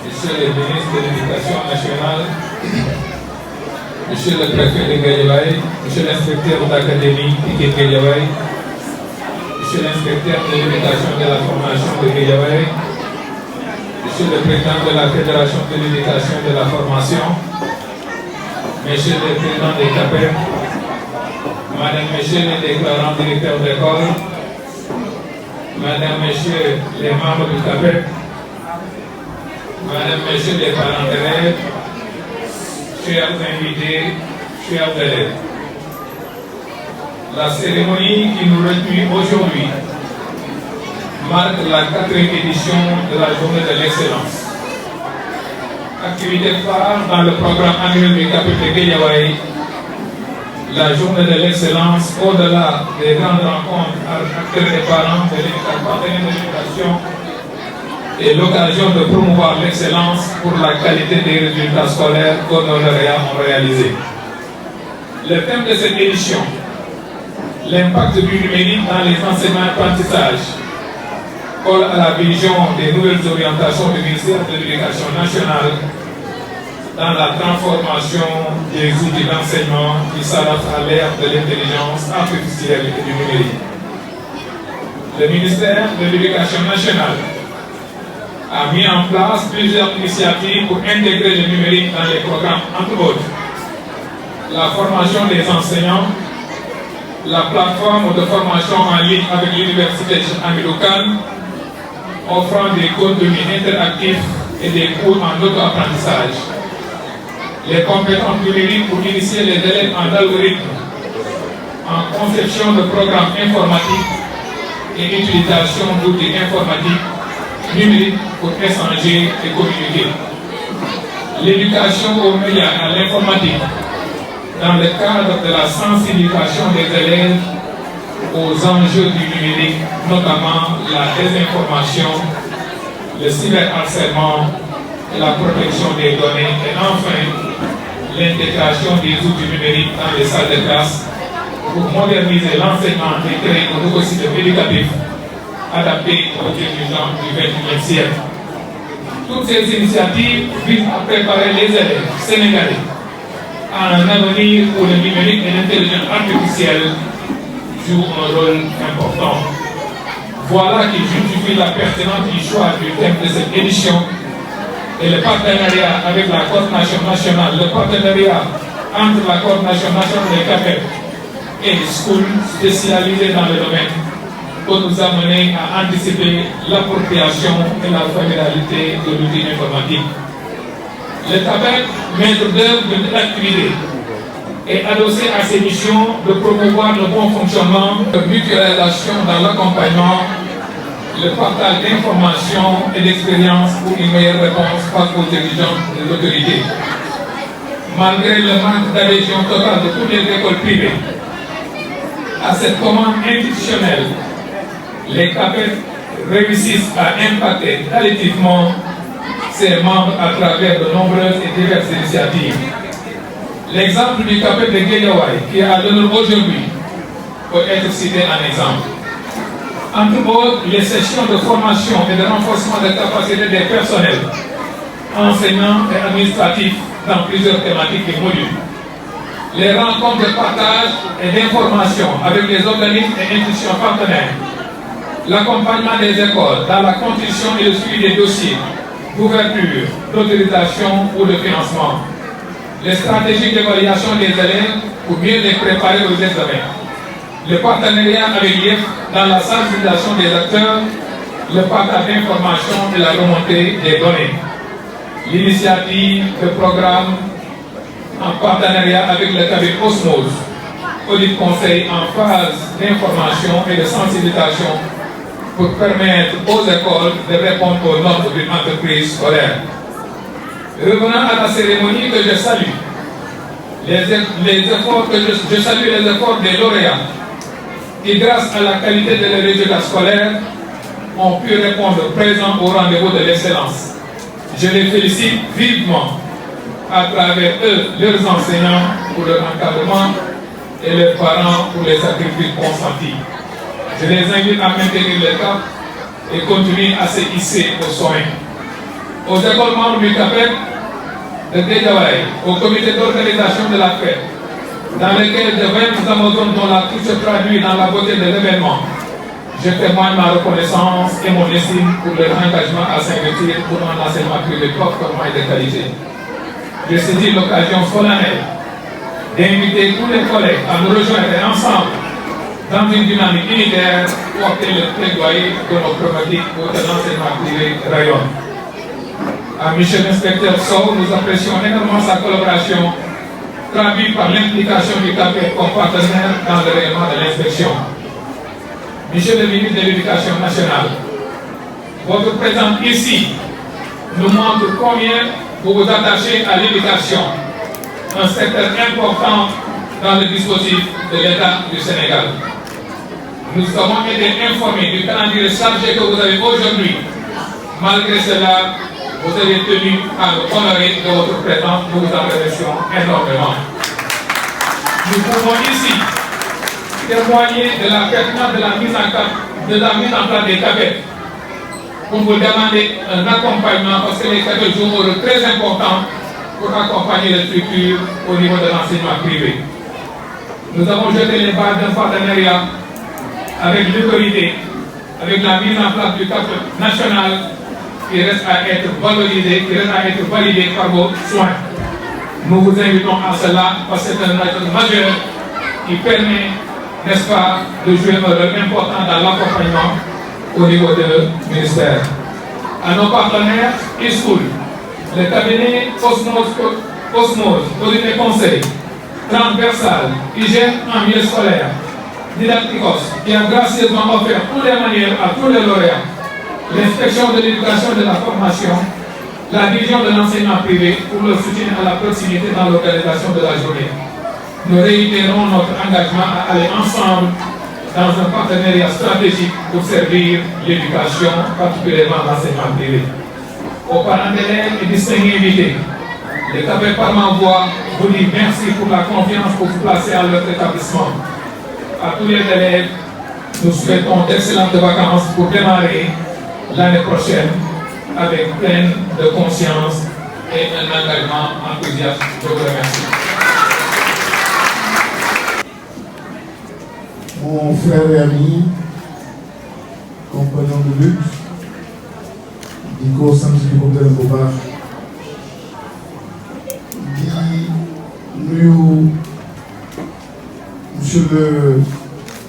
Monsieur le ministre de l'Éducation nationale, Monsieur le préfet de Guédiawaye, Monsieur l'inspecteur d'académie de Guédiawaye, Monsieur l'inspecteur de l'éducation et de la formation de Guédiawaye, Monsieur le président de la Fédération de l'éducation et de la formation, Monsieur le président des CAPEC, Madame, Messieurs les déclarants directeurs d'école, Madame, Messieurs les membres du CAPEC, Madame, Messieurs les parents d'élèves, chers invités, chers élèves, la cérémonie qui nous réunit aujourd'hui marque la 4e édition de la Journée de l'Excellence. Activité phare dans le programme annuel du CAPEC de Guédiawaye, la Journée de l'Excellence, au-delà des grandes rencontres avec les parents de l'éducation, est l'occasion de promouvoir l'excellence pour la qualité des résultats scolaires que nos lauréats ont réalisés. Le thème de cette édition, l'impact du numérique dans les enseignements et apprentissages, colle à la vision des nouvelles orientations du ministère de l'Éducation nationale dans la transformation des outils d'enseignement qui s'adaptent à l'ère de l'intelligence artificielle et du numérique. Le ministère de l'Éducation nationale a mis en place plusieurs initiatives pour intégrer le numérique dans les programmes, entre autres la formation des enseignants, la plateforme de formation en ligne avec l'université Hamidou Kane, offrant des contenus interactifs et des cours en auto-apprentissage, les compétences numériques pour initier les élèves en algorithme, en conception de programmes informatiques et utilisation d'outils informatiques numériques pour échanger et communiquer. L'éducation aux médias et à l'informatique dans le cadre de la sensibilisation des élèves aux enjeux du numérique, notamment la désinformation, le cyberharcèlement et la protection des données, et enfin l'intégration des outils numériques dans les salles de classe pour moderniser l'enseignement et créer un nouveau système éducatif adapté aux exigences du XXIe siècle. Toutes ces initiatives visent à préparer les élèves sénégalais à un avenir où le numérique et l'intelligence artificielle jouent un rôle important. Voilà qui justifie la pertinence du choix du thème de cette édition et le partenariat avec la coordination nationale, le partenariat entre la coordination nationale des CAPEC et les schools spécialisés dans le domaine pour nous amener à anticiper l'appropriation et la familiarité de l'outil informatique. Le CAPEC, maître d'œuvre de l'activité, est adossé à ses missions de promouvoir le bon fonctionnement, de mutualisation dans l'accompagnement, le partage d'informations et d'expériences pour une meilleure réponse face aux exigences des autorités. Malgré le manque d'adhésion totale de toutes les écoles privées à cette commande institutionnelle, les CAPEC réussissent à impacter qualitativement ses membres à travers de nombreuses et diverses initiatives. L'exemple du CAPEC de Guédiawaye, qui est à l'honneur aujourd'hui, peut être cité en exemple. Entre autres, les sessions de formation et de renforcement des capacités des personnels, enseignants et administratifs dans plusieurs thématiques et modules. Les rencontres de partage et d'information avec les organismes et institutions partenaires. L'accompagnement des écoles dans la constitution et le suivi des dossiers d'ouverture, d'autorisation ou de financement. Les stratégies d'évaluation des élèves pour mieux les préparer aux examens. Le partenariat avec l'IEF dans la sensibilisation des acteurs, le partage d'informations et la remontée des données. L'initiative de programme en partenariat avec le cabinet Osmose, audit conseil en phase d'information et de sensibilisation pour permettre aux écoles de répondre aux normes d'une entreprise scolaire. Revenant à la cérémonie que je salue, je salue les efforts des lauréats qui, grâce à la qualité de leurs résultats scolaires, ont pu répondre présent au rendez-vous de l'excellence. Je les félicite vivement à travers eux, leurs enseignants pour leur encadrement et leurs parents pour les sacrifices consentis. Je les invite à maintenir le cap et continuer à se hisser au sommet. aux écoles membres du CAPEC de Guédiawaye, au comité d'organisation de la fête, dans lequel de 20 Amazones dont la touche se traduit dans la beauté de l'événement. Je témoigne ma reconnaissance et mon estime pour leur engagement à s'investir pour un enseignement privé proprement et de qualité. Je saisis l'occasion solennelle d'inviter tous les collègues à nous rejoindre ensemble dans une dynamique unitaire pour porter le plaidoyer de nos problématiques pour que l'enseignement privé rayonne. À M. l'inspecteur Sow, nous apprécions énormément sa collaboration, traduite par l'implication du CAPEC comme partenaire dans le règlement de l'inspection. Monsieur le ministre de l'Éducation nationale, votre présence ici nous montre combien vous vous attachez à l'éducation, un secteur important dans le dispositif de l'État du Sénégal. Nous avons été informés du calendrier chargé que vous avez aujourd'hui. Malgré cela, vous avez tenu à nous honorer de votre présence. Nous vous en remercions énormément. Nous pouvons ici témoigner de la pertinence de la mise en place des CAPEC pour vous demander un accompagnement parce que les CAPEC jouent un rôle très important pour accompagner les structures au niveau de l'enseignement privé. Nous avons jeté les bases d'un partenariat avec l'autorité, avec la mise en place du CAPEC national qui reste à être valorisé, qui reste à être validé par vos soins. Nous vous invitons à cela parce que c'est un acteur majeur qui permet, n'est-ce pas, de jouer un rôle important dans l'accompagnement au niveau du ministère. À nos partenaires, e-school, le cabinet Osmose, audit et conseil, transversal, hygiène en milieu scolaire, Didacticos, qui a gracieusement offert toutes les manières à tous les lauréats, l'inspection de l'éducation et de la formation, la division de l'enseignement privé pour le soutien à la proximité dans l'organisation de la journée. Nous réitérons notre engagement à aller ensemble dans un partenariat stratégique pour servir l'éducation, particulièrement l'enseignement privé. Aux parents d'élèves et distingués invités, le CAPEC par ma voix vous dit merci pour la confiance que vous placez à leur établissement. À tous les élèves, nous souhaitons d'excellentes vacances pour démarrer l'année prochaine avec pleine de conscience et un engagement enthousiaste. Je vous remercie. Mon frère et ami, compagnon de lutte, Diko Samsi du Bokdel Bobar, dit nous, Monsieur le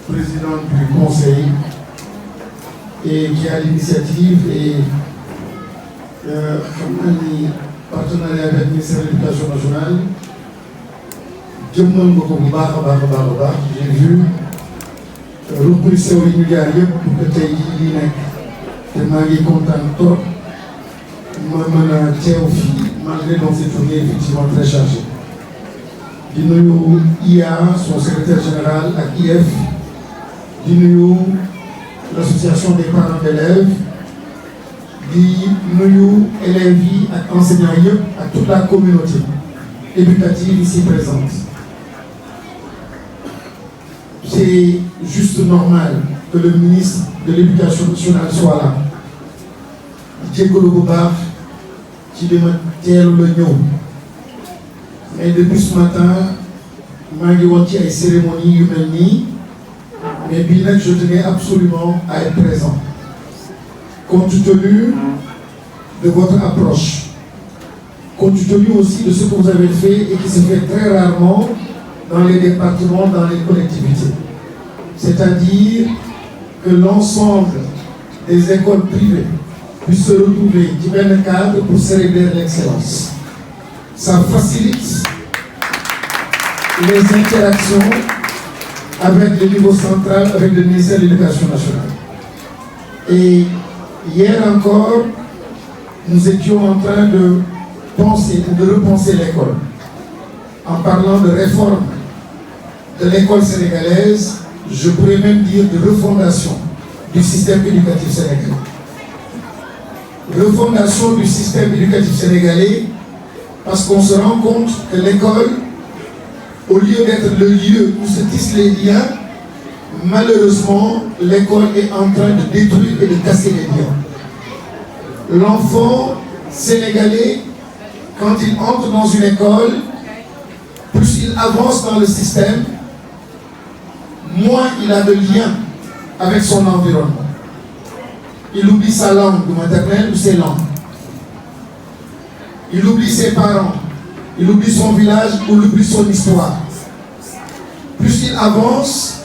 Président du Conseil, et qui a l'initiative et partenariat avec le ministère de l'Éducation nationale, j'ai vu repris ces milliards pour que tu aies été content trop, malgré dans cette journée effectivement très chargée. Nous IA, son secrétaire général, à IF, nous l'association des parents d'élèves, nous élèves et enseignants à toute la communauté éducative ici présente. C'est juste normal que le ministre de l'Éducation nationale soit là. Diego Bobar, qui demande le nom. Mais depuis ce matin, je suis à une cérémonie humaine, mais bien je tenais absolument à être présent. Compte tenu de votre approche, compte tenu aussi de ce que vous avez fait et qui se fait très rarement dans les départements, dans les collectivités. C'est-à-dire que l'ensemble des écoles privées puissent se retrouver du même cadre pour célébrer l'excellence. Ça facilite les interactions avec le niveau central, avec le ministère de l'Éducation nationale. Et hier encore, nous étions en train de penser, de repenser l'école, en parlant de réforme de l'école sénégalaise, je pourrais même dire de refondation du système éducatif sénégalais. Refondation du système éducatif sénégalais, parce qu'on se rend compte que l'école, au lieu d'être le lieu où se tissent les liens, malheureusement, l'école est en train de détruire et de casser les liens. L'enfant, Sénégalais, quand il entre dans une école, plus il avance dans le système, moins il a de lien avec son environnement. Il oublie sa langue maternelle ou ses langues. Il oublie ses parents. Il oublie son village ou il oublie son histoire. Plus il avance,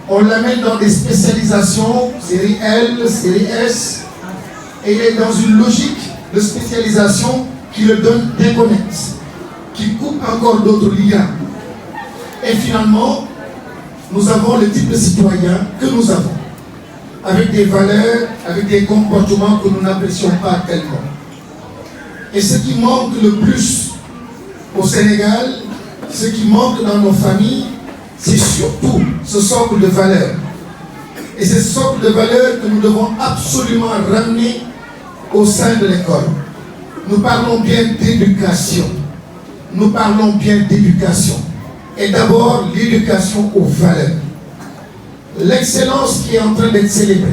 on l'amène dans des spécialisations, série L, série S, et il est dans une logique de spécialisation qui le donne d'inconnexe, qui coupe encore d'autres liens. Et finalement, nous avons le type de citoyen que nous avons, avec des valeurs, avec des comportements que nous n'apprécions pas tellement. Et ce qui manque le plus au Sénégal, ce qui manque dans nos familles, c'est surtout ce socle de valeurs. Et c'est ce socle de valeurs que nous devons absolument ramener au sein de l'école. Nous parlons bien d'éducation. Nous parlons bien d'éducation. Et d'abord, l'éducation aux valeurs. L'excellence qui est en train d'être célébrée.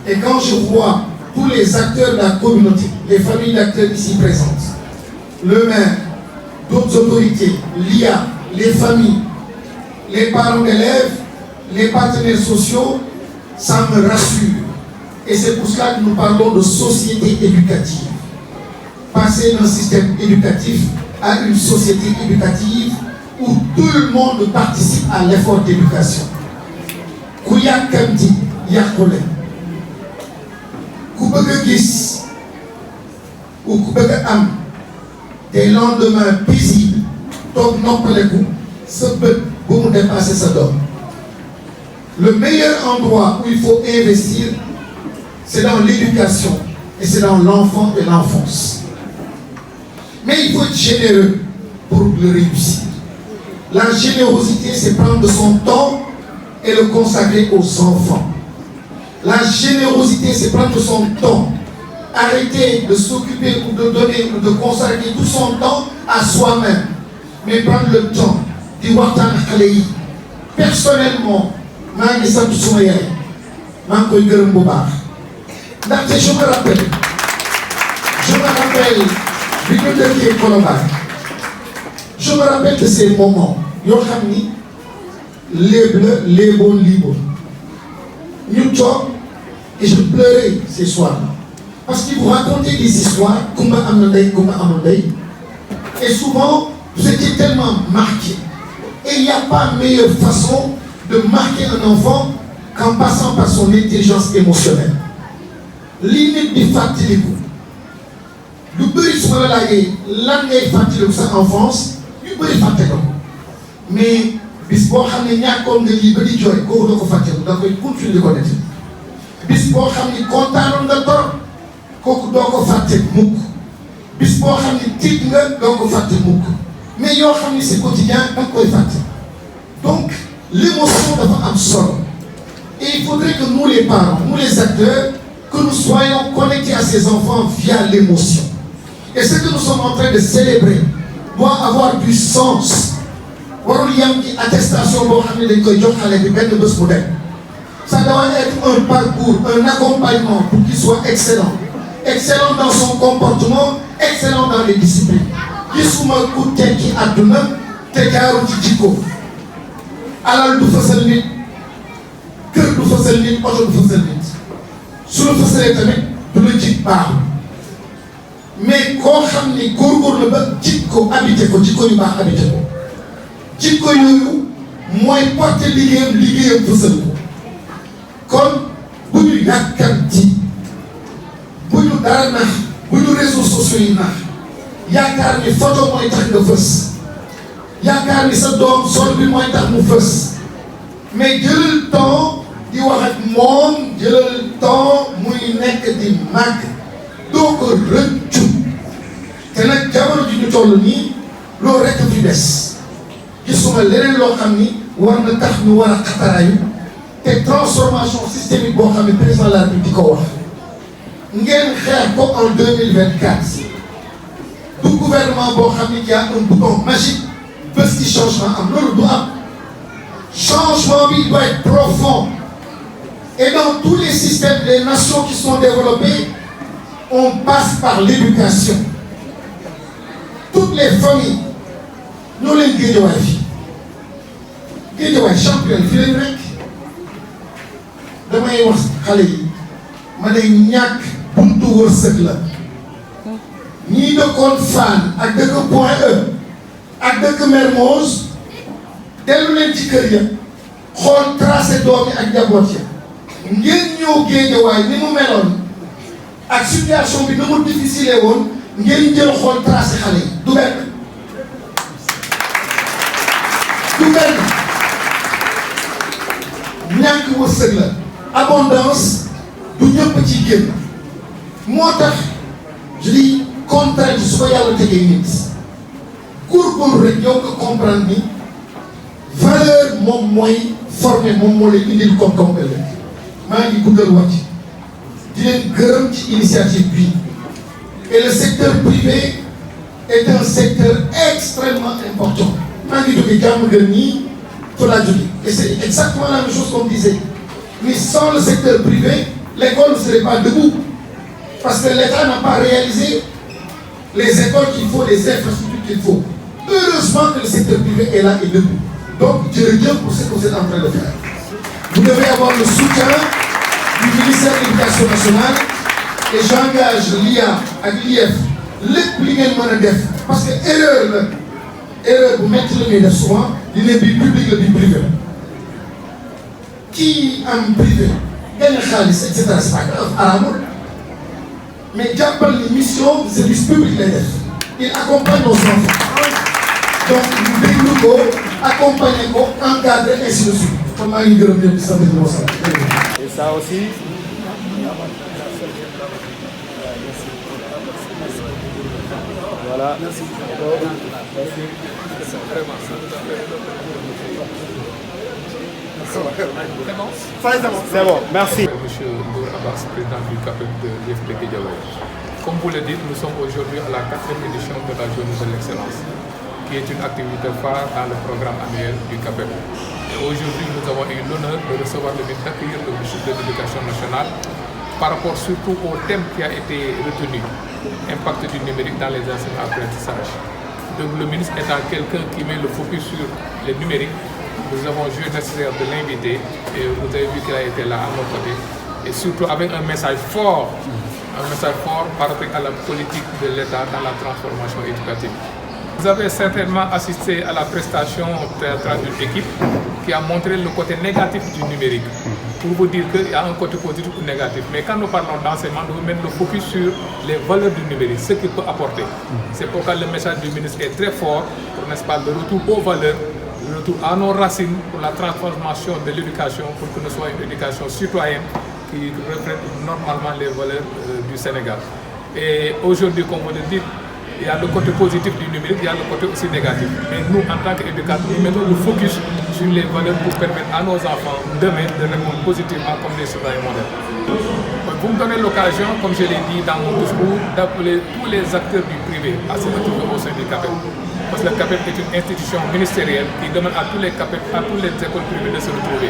Et quand je vois tous les acteurs de la communauté, les familles d'acteurs ici présentes, le maire, d'autres autorités, l'IA, les familles, les parents d'élèves, les partenaires sociaux, ça me rassure. Et c'est pour cela que nous parlons de société éducative. Passer d'un système éducatif à une société éducative où tout le monde participe à l'effort d'éducation. Kouya Kamti, Yakole. Koubega Gis, ou Koubega Am, des lendemains paisibles, donc non pas les coups, ce peut vous dépasser sa donne. Le meilleur endroit où il faut investir, c'est dans l'éducation et c'est dans l'enfant et l'enfance. Mais il faut être généreux pour le réussir. La générosité, c'est prendre son temps et le consacrer aux enfants. La générosité, c'est prendre son temps, arrêter de s'occuper ou de donner ou de consacrer tout son temps à soi-même, mais prendre le temps d'y voir ta khaleyi. Personnellement, je me sens tout je me rappelle, je me rappelle de ces moments, les bleus, les bons, libres. Et je pleurais ces soirs-là. Parce qu'ils vous racontaient des histoires, et souvent, vous étiez tellement marqués. Et il n'y a pas meilleure façon de marquer un enfant qu'en passant par son intelligence émotionnelle. Limite du fatiliku. Du bëri su ma la laajee lan ngay fàttaliku sa enfance yu bëri fàtte ko mais bis boo xam ne ñàkkoon nga lii ba di jooy kooku doo ko fàttaliku da koy continuer di ko netti bis boo xam ne kontaanoon nga torop kooku doo ko fàtte mukk bis boo xam ne tiit nga doo ko fàtte mukk mais yoo xam ne c'est quotidien da nga koy fàtte donc l'émotion dafa am solo et il faudrait que nous les parents, nous les acteurs, que nous soyons connectés à ces enfants via l'émotion. Et ce que nous sommes en train de célébrer doit avoir du sens. Ça doit être un parcours, un accompagnement pour qu'il soit excellent. Excellent dans son comportement, excellent dans les disciplines. Alors nous faisons nit, que nous faisons nit, autre nous faisons nit. Sous le faisait tamit, nous le dites pas. Mais quand on est gourgour le bas, jikko habité ko, jikko yu baax habité ko. Jikko yooyu mooy porter liggéeyam fësal ko. Kon bu ñu yàkkamti, bu ñu dara nax, bu ñu réseaux sociaux yi nax, yaakaar ni photo mooy tax nga fës. Yaakaar ni sa doom sol bi mooy tax mu fës. Mais jëlal temps di wax ak moom, jëlal temps muy nekk di màgg. doo ko rëccu te nag jamono ji ñu toll nii loolu rekk fi des gisuma leneen loo xam ni war na tax ñu war a xataraayu te transformation systémique boo xam ne président de la République di ko wax ngeen xeex ko en 2024 du gouvernement boo xam ni qui a un bouton magique bés ci changement am loolu du am changement bi doit être profond et dans tous les systèmes des nations qui sont développées on passe par l'éducation. Toutes les familles ñoo leen Guédiawaye fii Guédiawaye champion fii lañu nekk damay wax xale yi ma ne ñàkk buntu wërsëg la ñii dëkkoon Fann ak dëkk Point E ak dëkk Mermoz dellu leen ci kër ya xool tracé doom yi ak njaboot ya ngeen ñëw Guédiawaye ni mu meloon ak situation bi ni mu difficile woon ngeen jël xool tracé xale yi du benn ñàkk wërsëg la abondance du ñëpp ci génn moo tax je dis contrainte su ko yàlla tegee nit góorgóorlu rek yow nga comprendre ni valeur moom mooy former moom moo lay indil koom-koom ëllëg maa ngi guddal wax di leen gërëm ci initiative bi et le secteur privé est un secteur extrêmement important maa ngi jóge jàmm gën nii fa laa jóge et c'est exactement la même chose qu'on disait mais sans le secteur privé l'école ne serait pas debout parce que l'État n'a pas réalisé les écoles qu'il faut, les infrastructures qu'il faut. Heureusement que le secteur privé est là et debout. Donc, jërëjëf pour ce que vous êtes en train de faire. Vous devez avoir le soutien du ministère de l'Éducation nationale et j'engage l'IA ak l'IEF lépp li ngeen mën a def parce que erreur bu métti la ñuy def souvent di ne bii public la bii privé la kii am privé gañ xaalis et cetera c'est pas grave araamul mais jàppal ni mission service public lay def il accompagne nos enfants donc ñu déglu ko accompagner ko encadrer ainsi de suite kon maa ngi gërëm ñëpp di sant di wasalaam. Et ça aussi. Voilà. Merci. C'est bon, merci. Monsieur Ndour Abbas, président du CAPEB de l'IFP Guédiawaye. Comme vous le dites, nous sommes aujourd'hui à la 4e édition de la Journée de l'Excellence, qui est une activité phare dans le programme annuel du CAPEB. Et aujourd'hui, nous avons eu l'honneur de recevoir le ministre, d'accueillir le ministre de l'Éducation nationale par rapport surtout au thème qui a été retenu, impact du numérique dans les enseignements d'apprentissage. Donc le ministre étant quelqu'un qui met le focus sur le numérique, nous avons jugé nécessaire de l'inviter et vous avez vu qu'il a été là à nos côtés et surtout avec un message fort par rapport à la politique de l'État dans la transformation éducative. Vous avez certainement assisté à la prestation théâtrale d'une équipe qui a montré le côté négatif du numérique. Pour vous dire qu'il y a un côté positif ou négatif. Mais quand nous parlons d'enseignement, nous mettons le focus sur les valeurs du numérique, ce qu'il peut apporter. C'est pourquoi le message du ministre est très fort pour, n'est-ce pas, le retour aux valeurs, le retour à nos racines pour la transformation de l'éducation, pour que nous soyons une éducation citoyenne qui reflète normalement les valeurs du Sénégal. Et aujourd'hui, comme vous le dites, il y a le côté positif du numérique, il y a le côté aussi négatif. Mais nous, en tant qu'éducateurs, nous mettons le focus sur les valeurs pour permettre à nos enfants demain de répondre positivement comme des citoyens modernes. Vous me donnez l'occasion, comme je l'ai dit dans mon discours, d'appeler tous les acteurs du privé à se retrouver au sein du CAPEB. Parce que le CAPEB est une institution ministérielle qui demande à tous les CAPEB, à toutes les écoles privées de se retrouver.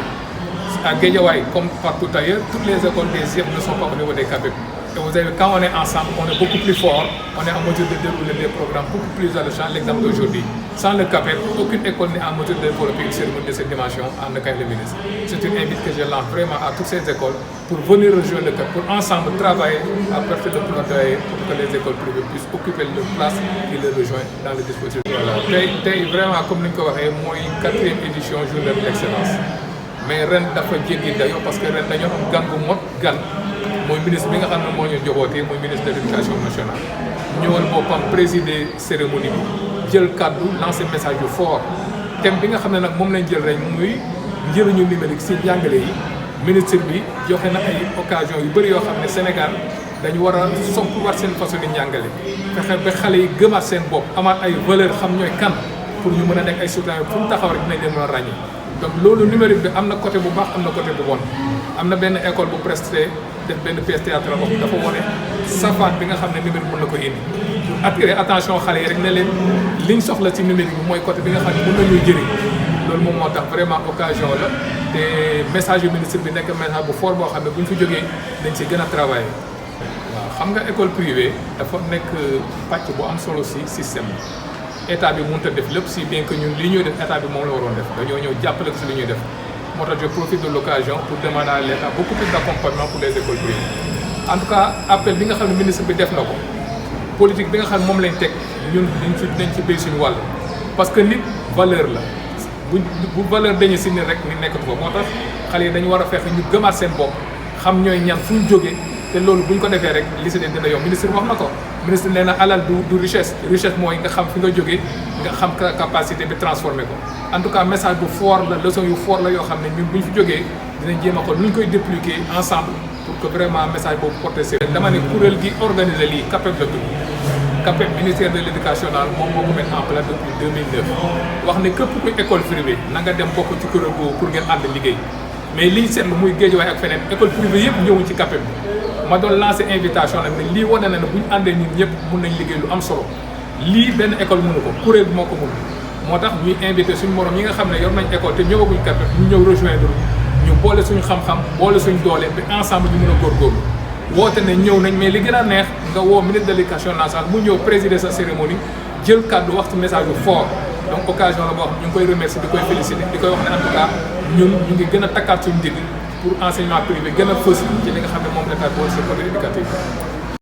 À Guédiawaye, comme partout ailleurs, toutes les écoles des IEF ne sont pas au niveau des CAPEB. Et vous avez, quand on est ensemble, on est beaucoup plus fort, on est en mesure de dérouler des programmes beaucoup plus alléchants, l'exemple d'aujourd'hui. Sans le CAPEB, aucune école n'est en mesure de développer une cérémonie de cette dimension en accueillant le ministre. C'est une invite que je lance vraiment à toutes ces écoles pour venir rejoindre le CAPEB, pour ensemble travailler à partir de plaidoyer pour que les écoles privées puissent occuper la place qui les rejoint dans le dispositif. Voilà. Vraiment, comme nous l'avons dit, c'est la 4e édition Journée de l'Excellence. Mais ren dafa jéggi dayo parce que ren dañoo am gan bu mot gan mooy ministre bi nga xam ne moo ñu joxootee mooy ministre de l'éducation nationale ñëwal boppam présider cérémonie bi jël kàddu lancer message yu fort thème bi nga xam ne nag moom lañ jël rek muy njëriñu numérique si njàngale yi ministre bi joxe na ay occasion yu bëri yoo xam ne Sénégal dañu war a soppiwaat seen façon di njàngale fexe ba xale yi gëmaat seen bopp amaat ay valeur xam ñooy kan pour ñu mën a nekk ay citoyen fu mu taxaw rek dinañ leen mën a ràññee. Donc loolu numérique bi am na côté bu baax am na côté bu bon am na benn école bu presté def benn pièce théâtrale boobu dafa wone safaan bi nga xam ne numérique mën na ko indi pour attirer attention xale yi rek ne leen liñ soxla ci numérique bi mooy côté bi nga xam ne mën nañuy jëriñ loolu moom moo tax vraiment occasion la te message yu ministre bi nekk message bu fort boo xam ne bu ñu fi jógee dañ ci gën a travailler waaw xam nga école privée dafa nekk pàcc bu am solo ci système état bi mënut a def lépp si bien que ñun li ñuy def état bi moom la waroon def dañoo ñëw jàppale ko si li ñuy def moo tax je profite de l'occasion pour demander à l'état beaucoup plus d'accompagnement pour les écoles privées. En tout cas appel bi nga xam ne ministre bi def na ko politique bi nga xam ne moom lañ teg ñun dañ ci béy suñu wàll parce que nit valeur la bu valeur dañu si nit rek ni nekkatu ko moo tax xale yi dañu war a fexe ñu gëmaat seen bopp xam ñooy ñan fu ñu jógee te loolu bu ñu ko defee rek li si ne dina yomb ministre wax na ko ministre nee na alal du richesse mooy nga xam fi nga jógee nga xam capacité bi transformé ko en tout cas message bu fort la leçon yu fort la yoo xam ne ñun bu ñu fi jógee dinañ jéem a xool nu ñu koy dépliquer ensemble pour que vraiment message boobu porté si dama ne kuréel gi organisé lii CAPEB la tudd CAPEB ministère de l'éducation nationale moom moo ko mettre en place depuis 2009 wax ne képp kuy école privée na nga dem bokk ci kuréel boobu pour ngeen ànd liggéey mais liñ seetlu muy Guédiawaye ak feneen école privée yëpp ñëwuñ ci CAPEB bi ma doon lancé invitation nag ne lii wane na ne bu ñu àndee ñun ñëpp mun nañ liggéey lu am solo lii benn école mënu ko kuréel bi moo ko mun moo tax ñuy invité suñu morom yi nga xam ne yor nañ école te ñëwaguñ CAPEB ñu ñëw rejoindre ñu boole suñu xam-xam boole suñu doole ba ensemble ñu mën a góorgóorlu woote ne ñëw nañ mais li gën a neex nga woo ministre de l'éducation nationale mu ñëw présider sa cérémonie jël kàddu wax ci message bu fort donc occasion la boo xam ñu ngi koy remercier di koy féliciter di koy wax ne en tout cas ñun ñu ngi gën a takkaat suñu digg pour enseignement privé gën a fës ci li nga xam ne moom l'état boole si côté éducatif